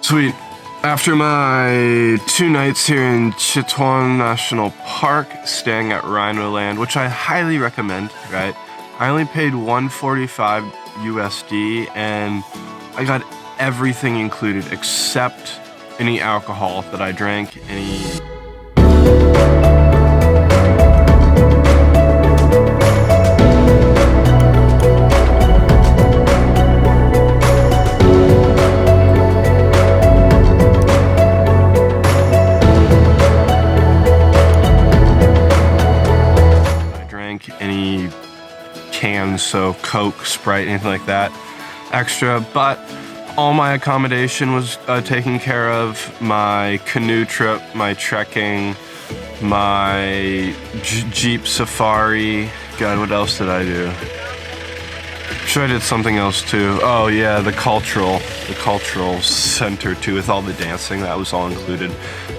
Sweet. After my 2 nights here in Chitwan National Park, staying at Rhino Land, which I highly recommend, right? I only paid $145 USD and I got everything included except any alcohol that I drank, any cans, so Coke, Sprite, anything like that extra, but all my accommodation was taken care of. My canoe trip, my trekking, my Jeep safari. God, what else did I do? Sure, I did something else too. Oh yeah, the cultural center too, with all the dancing, that was all included.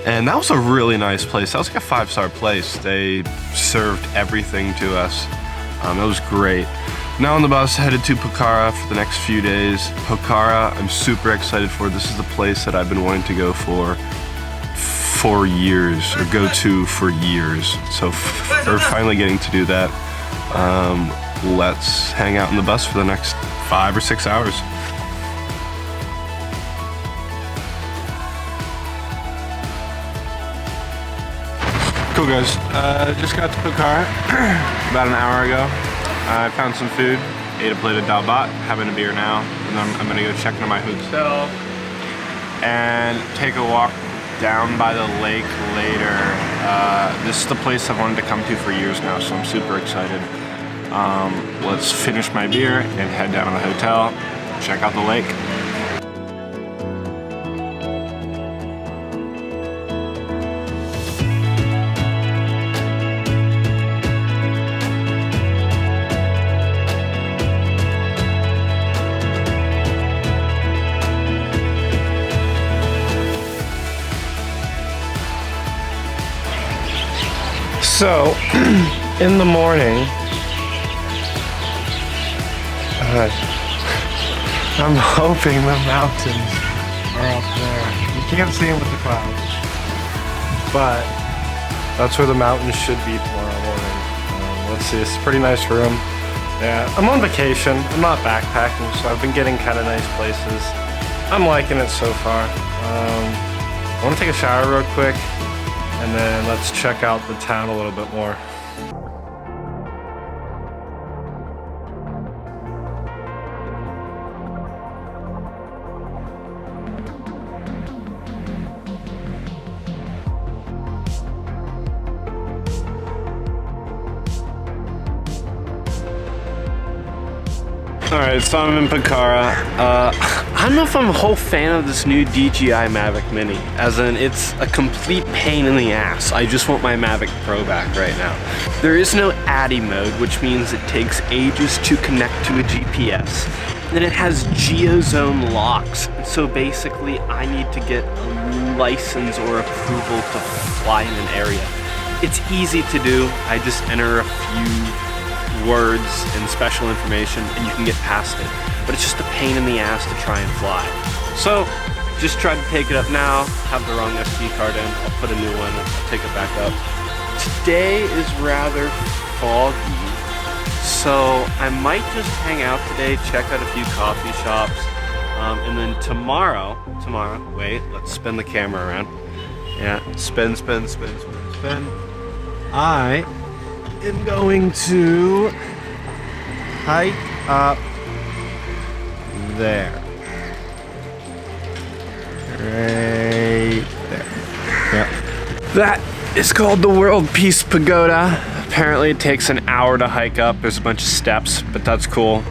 And that was a really nice place. That was like a 5-star place. They served everything to us. It was great. Now on the bus, headed to Pokhara for the next few days. Pokhara, I'm super excited for. This is the place that I've been wanting to go for years, or go to for years. So we're finally getting to do that. Let's hang out on the bus for the next 5 or 6 hours. Cool guys, just got to Pokhara about an hour ago. I found some food, ate a plate of dal bhat, having a beer now, and then I'm gonna go check into my hotel and take a walk down by the lake later. This is the place I've wanted to come to for years now, so I'm super excited. Let's finish my beer and head down to the hotel, check out the lake. So, in the morning, I'm hoping the mountains are up there. You can't see them with the clouds, but that's where the mountains should be tomorrow morning. Let's see, it's a pretty nice room. Yeah, I'm on vacation. I'm not backpacking, so I've been getting kind of nice places. I'm liking it so far. I want to take a shower real quick, and then let's check out the town a little bit more. Alright, so I'm in Pokhara. I don't know if I'm a whole fan of this new DJI Mavic Mini, as in it's a complete pain in the ass. I just want my Mavic Pro back right now. There is no ADI mode, which means it takes ages to connect to a GPS. Then it has geozone locks, so basically I need to get a license or approval to fly in an area. It's easy to do. I just enter a few words and special information and you can get past it, but it's just a pain in the ass to try and fly. So just tried to take it up now, have the wrong SD card in, I'll put a new one and I'll take it back up. Today is rather foggy, so I might just hang out today, check out a few coffee shops, and then tomorrow, wait, let's spin the camera around. Yeah, spin. I am going to hike up there. Right there. Yep. That is called the World Peace Pagoda. Apparently it takes an hour to hike up. There's a bunch of steps, but that's cool.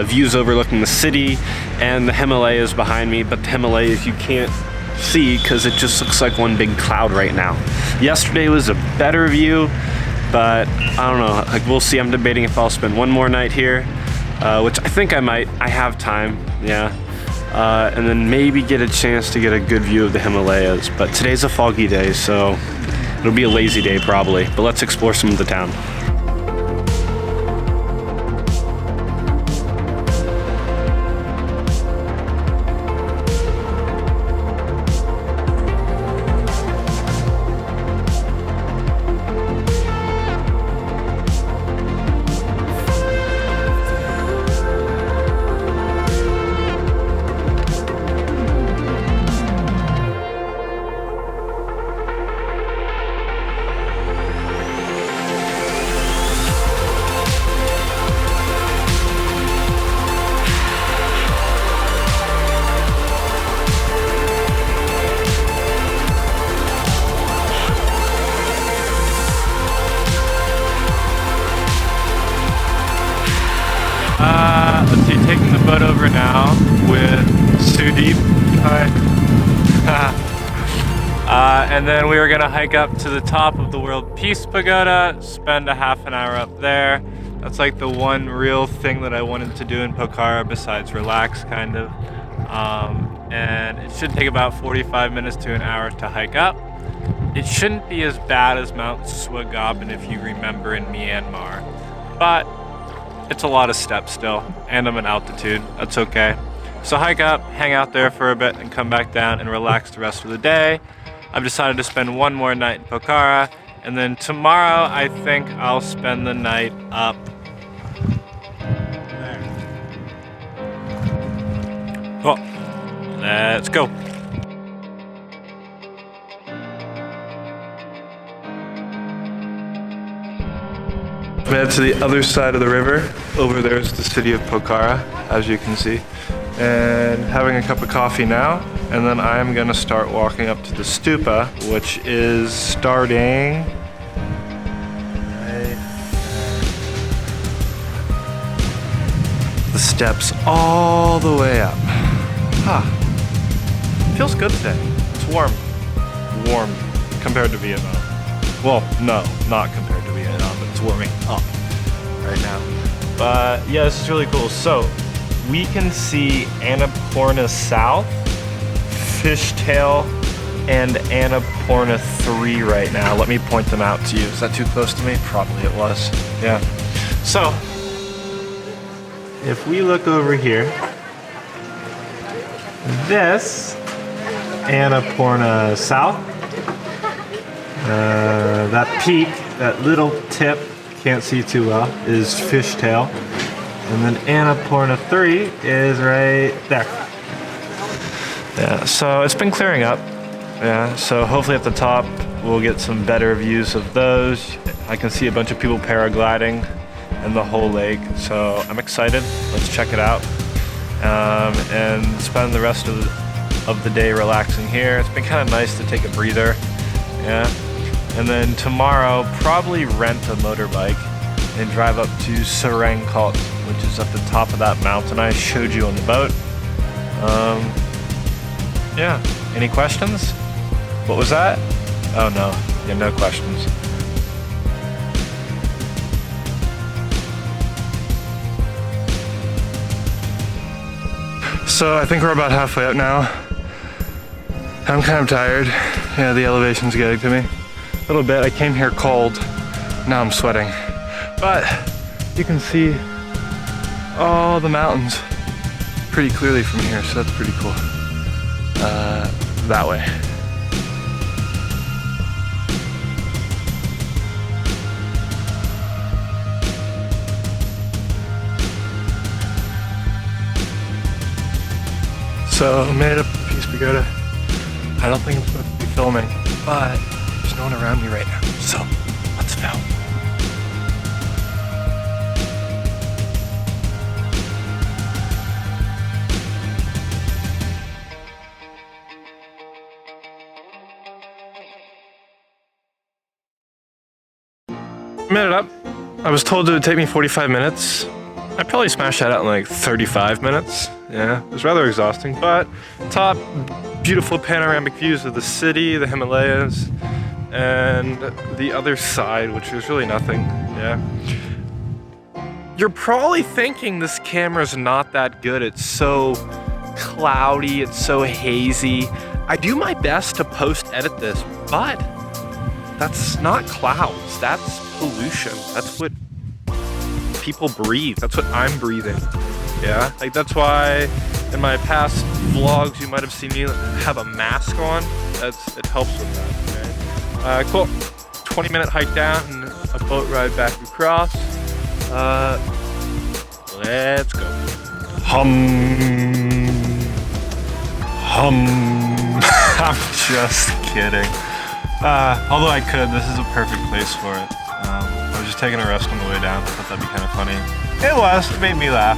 Views overlooking the city and the Himalayas behind me, but the Himalayas you can't see because it just looks like one big cloud right now. Yesterday was a better view, but I don't know, like we'll see. I'm debating if I'll spend one more night here, which I think I might. I have time, yeah. And then maybe get a chance to get a good view of the Himalayas. But today's a foggy day, so it'll be a lazy day probably. But let's explore some of the town. let's see, taking the boat over now with Sudeep. And then we were gonna hike up to the top of the World Peace Pagoda, spend a half an hour up there. That's like the one real thing that I wanted to do in Pokhara besides relax, kind of. And it should take about 45 minutes to an hour to hike up. It shouldn't be as bad as Mount Swagaban if you remember in Myanmar, but it's a lot of steps still, and I'm in altitude. That's okay. So hike up, hang out there for a bit, and come back down and relax the rest of the day. I've decided to spend one more night in Pokhara, and then tomorrow I think I'll spend the night up there. Well, let's go. I'm headed to the other side of the river. Over there is the city of Pokhara, as you can see. And having a cup of coffee now, and then I'm gonna start walking up to the stupa, which is starting right there. The steps all the way up. Feels good today. It's warm. Warm compared to Vietnam. Well, no, not compared to Vietnam, but it's warming up right now. But yeah, this is really cool. So we can see Annapurna South, Fishtail, and Annapurna 3 right now. Let me point them out to you. Is that too close to me? Probably it was. Yeah. So if we look over here, this Annapurna South, that peak, that little tip, can't see too well, is Fishtail. And then Annapurna 3 is right there. Yeah, so it's been clearing up. Yeah, so hopefully at the top we'll get some better views of those. I can see a bunch of people paragliding in the whole lake, so I'm excited. Let's check it out. And spend the rest of the day relaxing here. It's been kind of nice to take a breather. Yeah. And then tomorrow, probably rent a motorbike and drive up to Sarangkot, which is at the top of that mountain I showed you on the boat. Yeah, any questions? What was that? Oh no, yeah, no questions. So I think we're about halfway up now. I'm kind of tired. Yeah, the elevation's getting to me a little bit. I came here cold, now I'm sweating. But you can see all the mountains pretty clearly from here, so that's pretty cool. That way. So I made it up to Peace Pagoda. I don't think I'm supposed to be filming, but there's no one around me right now, so let's film. Made it up. I was told it would take me 45 minutes. I probably smashed that out in like 35 minutes. Yeah, it was rather exhausting, but top, beautiful panoramic views of the city, the Himalayas, and the other side, which is really nothing. Yeah. You're probably thinking this camera's not that good. It's so cloudy, it's so hazy. I do my best to post-edit this, but that's not clouds, that's pollution. That's what people breathe. That's what I'm breathing. Yeah, like that's why in my past vlogs you might have seen me have a mask on. It helps with that. Okay? Cool. 20-minute hike down and a boat ride back across. Let's go. I'm just kidding. Although I could, this is a perfect place for it. I was just taking a rest on the way down. I thought that'd be kind of funny. It was. It made me laugh.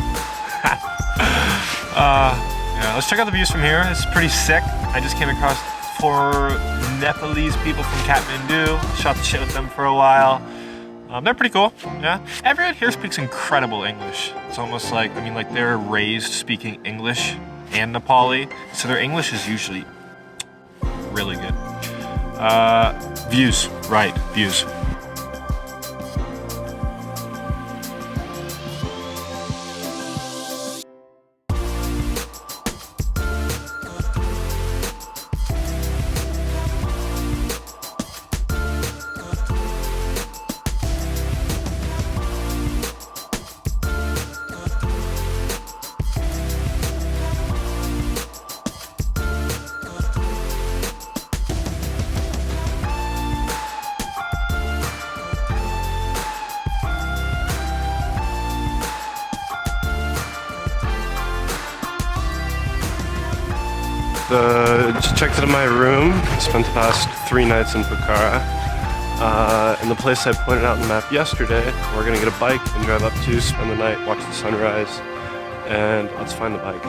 Yeah, let's check out the views from here. It's pretty sick. I just came across 4 Nepalese people from Kathmandu. Shot the shit with them for a while. They're pretty cool, yeah. Everyone here speaks incredible English. It's almost like, I mean, like they're raised speaking English and Nepali, so their English is usually really good. Views, right, views. Just checked into my room, spent the past 3 nights in Pokhara. And the place I pointed out on the map yesterday, we're gonna get a bike and drive up to, spend the night, watch the sunrise, and let's find the bike.